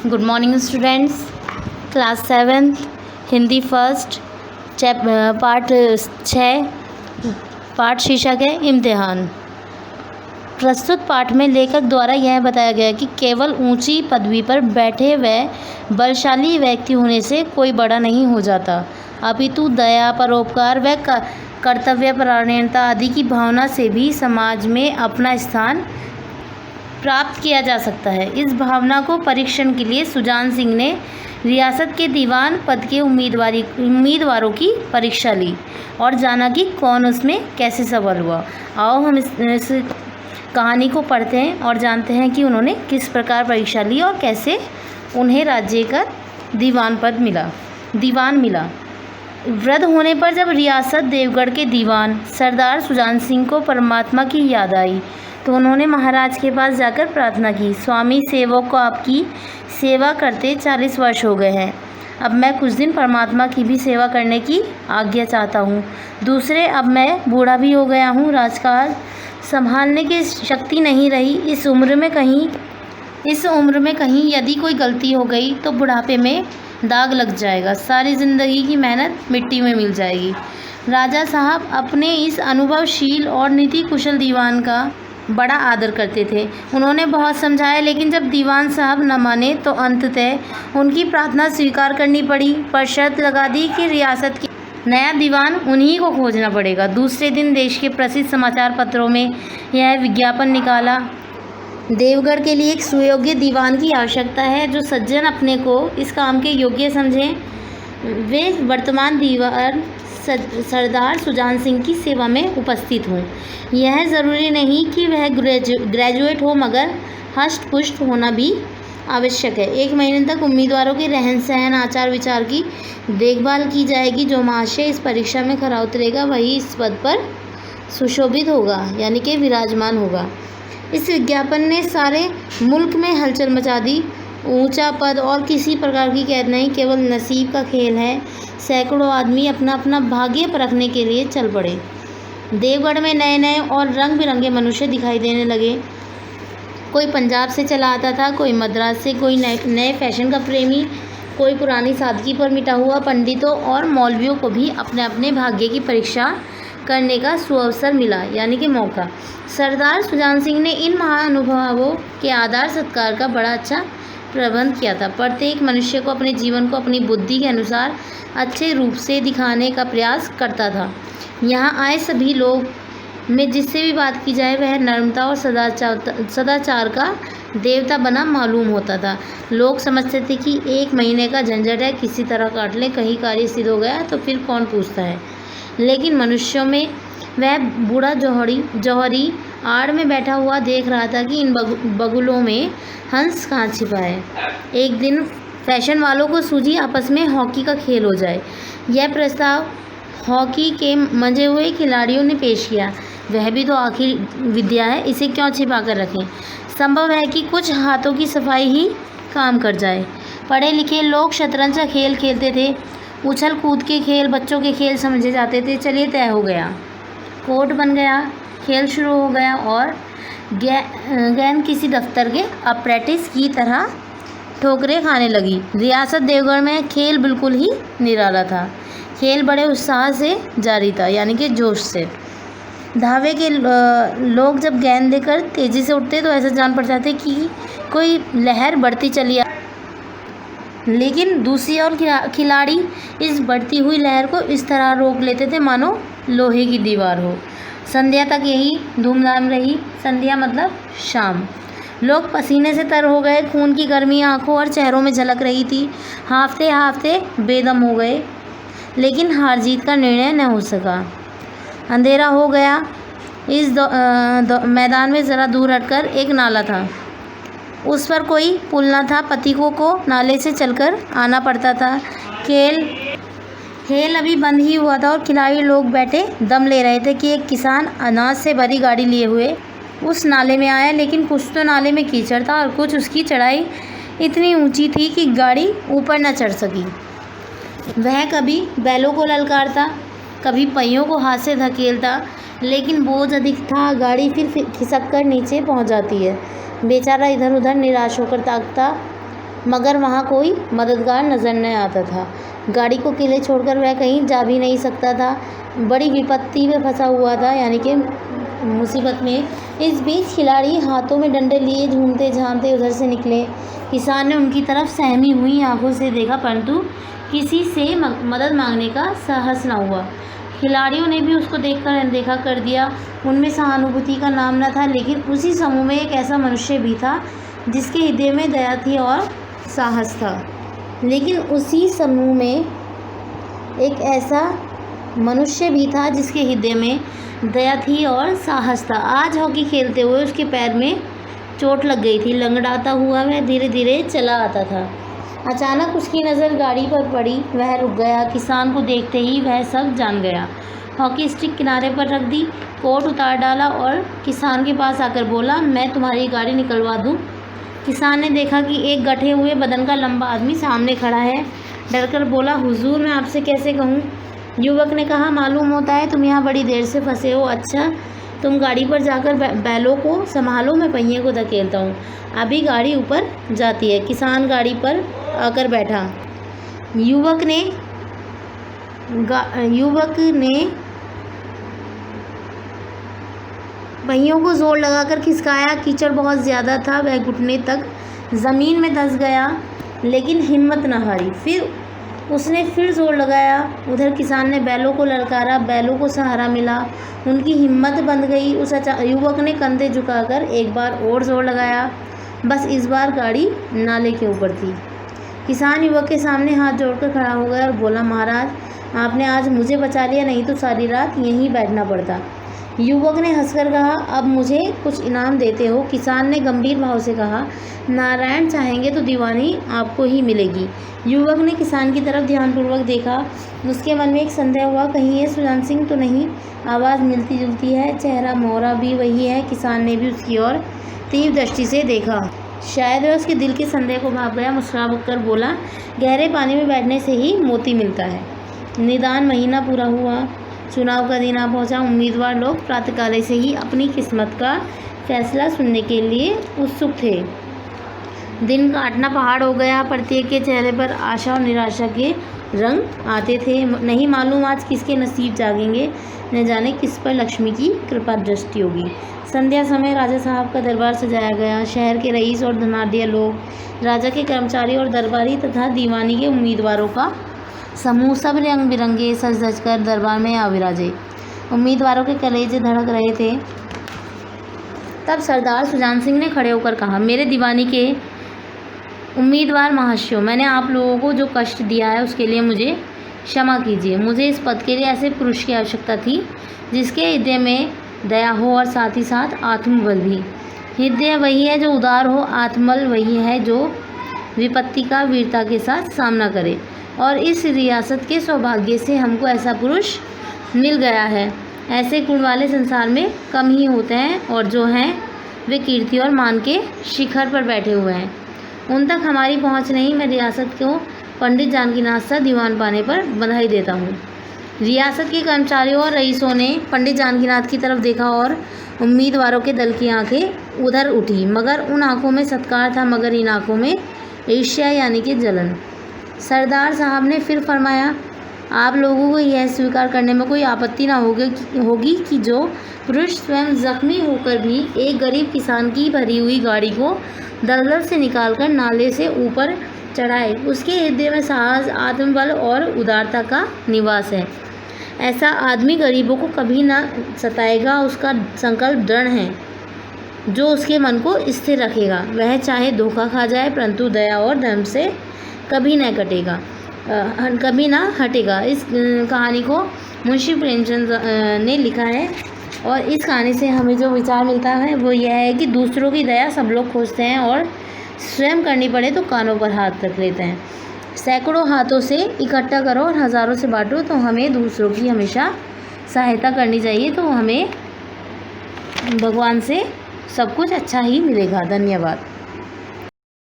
Good morning students. Class 7 Hindi first part 6 पाठ शीर्षक है इम्तिहान। प्रस्तुत पाठ में लेखक द्वारा यह बताया गया कि केवल ऊंची पदवी पर बैठे व बलशाली व्यक्ति होने से कोई बड़ा नहीं हो जाता, अपितु दया, परोपकार व कर्तव्यपरायणता आदि की भावना से भी समाज में अपना स्थान प्राप्त किया जा सकता है। इस भावना को परीक्षण के लिए सुजान सिंह ने रियासत के दीवान पद के उम्मीदवारों की परीक्षा ली और जाना कि कौन उसमें कैसे सफल हुआ। आओ हम इस कहानी को पढ़ते हैं और जानते हैं कि उन्होंने किस प्रकार परीक्षा ली और कैसे उन्हें राज्य का दीवान मिला। वृद्ध होने पर जब रियासत देवगढ़ के दीवान सरदार सुजान सिंह को परमात्मा की याद आई तो उन्होंने महाराज के पास जाकर प्रार्थना की, स्वामी सेवक को आपकी सेवा करते 40 वर्ष हो गए हैं। अब मैं कुछ दिन परमात्मा की भी सेवा करने की आज्ञा चाहता हूँ। दूसरे, अब मैं बूढ़ा भी हो गया हूँ, राजकाज संभालने की शक्ति नहीं रही। इस उम्र में कहीं यदि कोई गलती हो गई तो बुढ़ापे में दाग लग जाएगा, सारी ज़िंदगी की मेहनत मिट्टी में मिल जाएगी। राजा साहब अपने इस अनुभवशील और नीति कुशल दीवान का बड़ा आदर करते थे। उन्होंने बहुत समझाया, लेकिन जब दीवान साहब न माने तो अंततः उनकी प्रार्थना स्वीकार करनी पड़ी, पर शर्त लगा दी कि रियासत की नया दीवान उन्हीं को खोजना पड़ेगा। दूसरे दिन देश के प्रसिद्ध समाचार पत्रों में यह विज्ञापन निकाला, देवगढ़ के लिए एक सुयोग्य दीवान की आवश्यकता है, जो सज्जन अपने को इस काम के योग्य समझें, वे वर्तमान दीवान सरदार सुजान सिंह की सेवा में उपस्थित हों। यह ज़रूरी नहीं कि वह ग्रेजुएट हो, मगर हष्ट पुष्ट होना भी आवश्यक है। 1 महीने तक उम्मीदवारों के रहन सहन, आचार विचार की देखभाल की जाएगी। जो महाशय इस परीक्षा में खरा उतरेगा वही इस पद पर सुशोभित होगा, यानी कि विराजमान होगा। इस विज्ञापन ने सारे मुल्क में हलचल मचा दी। ऊंचा पद और किसी प्रकार की कैद नहीं, केवल नसीब का खेल है। सैकड़ों आदमी अपना अपना भाग्य परखने के लिए चल पड़े। देवगढ़ में नए नए और रंग बिरंगे मनुष्य दिखाई देने लगे। कोई पंजाब से चला आता था, कोई मद्रास से, कोई नए फैशन का प्रेमी, कोई पुरानी सादगी पर मिटा हुआ। पंडितों और मौलवियों को भी अपने अपने भाग्य की परीक्षा करने का सुअवसर मिला, यानी कि मौका। सरदार सुजान सिंह ने इन महानुभावों के आदर सत्कार का बड़ा अच्छा प्रबंध किया था। प्रत्येक मनुष्य को अपने जीवन को अपनी बुद्धि के अनुसार अच्छे रूप से दिखाने का प्रयास करता था। यहाँ आए सभी लोग में जिससे भी बात की जाए वह नम्रता और सदाचार का देवता बना मालूम होता था। लोग समझते थे कि 1 महीने का झंझट है, किसी तरह काट ले, कहीं कार्य सिद्ध हो गया तो फिर कौन पूछता है। लेकिन मनुष्यों में वह बूढ़ा जौहरी आड़ में बैठा हुआ देख रहा था कि इन बगुलों में हंस कहाँ छिपा है। एक दिन फैशन वालों को सूझी आपस में हॉकी का खेल हो जाए। यह प्रस्ताव हॉकी के मंजे हुए खिलाड़ियों ने पेश किया। वह भी तो आखिर विद्या है, इसे क्यों छिपा कर रखें। संभव है कि कुछ हाथों की सफाई ही काम कर जाए। पढ़े लिखे लोग शतरंज का खेल खेलते थे। उछल कूद के खेल बच्चों के खेल समझे जाते थे। चलिए, तय हो गया, कोर्ट बन गया, खेल शुरू हो गया और गेंद किसी दफ्तर के अप्रेंटिस की तरह ठोकरें खाने लगी। रियासत देवगढ़ में खेल बिल्कुल ही निराला था। खेल बड़े उत्साह से जारी था, यानी कि जोश से। धावे के लोग जब गेंद लेकर तेज़ी से उठते तो ऐसा जान पड़ जाते कि कोई लहर बढ़ती चली आ, लेकिन दूसरी ओर खिलाड़ी इस बढ़ती हुई लहर को इस तरह रोक लेते थे मानो लोहे की दीवार हो। संध्या तक यही धूमधाम रही। संध्या मतलब शाम। लोग पसीने से तर हो गए, खून की गर्मी आंखों और चेहरों में झलक रही थी। हांफते हांफते बेदम हो गए, लेकिन हार जीत का निर्णय न हो सका। अंधेरा हो गया। इस मैदान में ज़रा दूर हटकर एक नाला था, उस पर कोई पुल न था। पथिकों को नाले से चलकर आना पड़ता था। खेल अभी बंद ही हुआ था और खिलाड़ी लोग बैठे दम ले रहे थे कि एक किसान अनाज से भरी गाड़ी लिए हुए उस नाले में आया। लेकिन कुछ तो नाले में कीचड़ था और कुछ उसकी चढ़ाई इतनी ऊंची थी कि गाड़ी ऊपर न चढ़ सकी। वह कभी बैलों को ललकारता, कभी पहियों को हाथ से धकेलता, लेकिन बोझ अधिक था। गाड़ी फिर खिसक कर नीचे पहुंच जाती है। बेचारा इधर उधर निराश होकर ताकता। मगर वहाँ कोई मददगार नज़र न आता था। गाड़ी को अकेले छोड़कर वह कहीं जा भी नहीं सकता था, बड़ी विपत्ति में फंसा हुआ था, यानी कि मुसीबत में। इस बीच खिलाड़ी हाथों में डंडे लिए झूमते झामते उधर से निकले। किसान ने उनकी तरफ सहमी हुई आंखों से देखा, परंतु किसी से मदद मांगने का साहस न हुआ। खिलाड़ियों ने भी उसको देखकर अनदेखा कर दिया। उनमें सहानुभूति का नाम न था, लेकिन उसी समूह में एक ऐसा मनुष्य भी था जिसके हृदय में दया थी और साहस था। लेकिन उसी समूह में एक ऐसा मनुष्य भी था जिसके हृदय में दया थी और साहस था। आज हॉकी खेलते हुए उसके पैर में चोट लग गई थी। लंगड़ाता हुआ वह धीरे धीरे चला आता था। अचानक उसकी नज़र गाड़ी पर पड़ी। वह रुक गया। किसान को देखते ही वह सब जान गया। हॉकी स्टिक किनारे पर रख दी, कोट उतार डाला और किसान के पास आकर बोला, मैं तुम्हारी गाड़ी निकलवा दूँ। किसान ने देखा कि एक गठे हुए बदन का लंबा आदमी सामने खड़ा है। डरकर बोला, हुजूर मैं आपसे कैसे कहूँ। युवक ने कहा, मालूम होता है तुम यहाँ बड़ी देर से फंसे हो। अच्छा, तुम गाड़ी पर जाकर बैलों को संभालो, मैं पहिए को धकेलता हूँ, अभी गाड़ी ऊपर जाती है। किसान गाड़ी पर आकर बैठा। युवक ने पहियों को जोर लगाकर खिसकाया। कीचड़ बहुत ज़्यादा था, वह घुटने तक ज़मीन में धंस गया, लेकिन हिम्मत न हारी। फिर उसने फिर जोर लगाया। उधर किसान ने बैलों को ललकारा, बैलों को सहारा मिला, उनकी हिम्मत बंध गई। उस युवक ने कंधे झुकाकर एक बार और जोर लगाया। बस इस बार गाड़ी नाले के ऊपर थी। किसान युवक के सामने हाथ जोड़कर खड़ा हो गया और बोला, महाराज आपने आज मुझे बचा लिया, नहीं तो सारी रात यहीं बैठना पड़ता। युवक ने हंसकर कहा, अब मुझे कुछ इनाम देते हो। किसान ने गंभीर भाव से कहा, नारायण चाहेंगे तो दीवानी आपको ही मिलेगी। युवक ने किसान की तरफ ध्यानपूर्वक देखा। उसके मन में एक संदेह हुआ, कहीं ये सुजान सिंह तो नहीं। आवाज़ मिलती जुलती है, चेहरा मोहरा भी वही है। किसान ने भी उसकी ओर तीव्र दृष्टि से देखा। शायद वह उसके दिल के संदेह को भाप गया। मुस्कुरा कर बोला, गहरे पानी में बैठने से ही मोती मिलता है। निदान महीना पूरा हुआ, चुनाव का दिन आ पहुँचा। उम्मीदवार लोग प्रातःकाल से ही अपनी किस्मत का फैसला सुनने के लिए उत्सुक थे। दिन काटना पहाड़ हो गया। प्रत्येक के चेहरे पर आशा और निराशा के रंग आते थे। नहीं मालूम आज किसके नसीब जागेंगे, न जाने किस पर लक्ष्मी की कृपा दृष्टि होगी। संध्या समय राजा साहब का दरबार सजाया गया। शहर के रईस और धनाढ्य लोग, राजा के कर्मचारी और दरबारी तथा दीवानी के उम्मीदवारों का समूह सब रंग बिरंगे सज धज कर दरबार में आ विराजे। उम्मीदवारों के कलेजे धड़क रहे थे। तब सरदार सुजान सिंह ने खड़े होकर कहा, मेरे दीवानी के उम्मीदवार महाशयों, मैंने आप लोगों को जो कष्ट दिया है उसके लिए मुझे क्षमा कीजिए। मुझे इस पद के लिए ऐसे पुरुष की आवश्यकता थी जिसके हृदय में दया हो और साथ ही साथ आत्मबल भी। हृदय वही है जो उदार हो, आत्मबल वही है जो विपत्ति का वीरता के साथ सामना करे। और इस रियासत के सौभाग्य से हमको ऐसा पुरुष मिल गया है। ऐसे गुण वाले संसार में कम ही होते हैं, और जो हैं वे कीर्ति और मान के शिखर पर बैठे हुए हैं। उन तक हमारी पहुंच नहीं। मैं रियासत को पंडित जानकीनाथ सा दीवान पाने पर बधाई देता हूँ। रियासत के कर्मचारियों और रईसों ने पंडित जानकीनाथ की तरफ देखा और उम्मीदवारों के दल की आंखें उधर उठी। मगर उन आंखों में सत्कार था, मगर इन आंखों में ईर्ष्या यानी कि जलन। सरदार साहब ने फिर फरमाया, आप लोगों को यह स्वीकार करने में कोई आपत्ति ना होगी कि जो पुरुष स्वयं जख्मी होकर भी एक गरीब किसान की भरी हुई गाड़ी को दलदल से निकालकर नाले से ऊपर चढ़ाए, उसके हृदय में साहस, आत्मबल और उदारता का निवास है। ऐसा आदमी गरीबों को कभी ना सताएगा। उसका संकल्प दृढ़ है जो उसके मन को स्थिर रखेगा। वह चाहे धोखा खा जाए, परंतु दया और धर्म से कभी ना हटेगा। इस कहानी को मुंशी प्रेमचंद ने लिखा है, और इस कहानी से हमें जो विचार मिलता है वो यह है कि दूसरों की दया सब लोग खोजते हैं, और स्वयं करनी पड़े तो कानों पर हाथ रख लेते हैं। सैकड़ों हाथों से इकट्ठा करो और हज़ारों से बांटो, तो हमें दूसरों की हमेशा सहायता करनी चाहिए, तो हमें भगवान से सब कुछ अच्छा ही मिलेगा। धन्यवाद।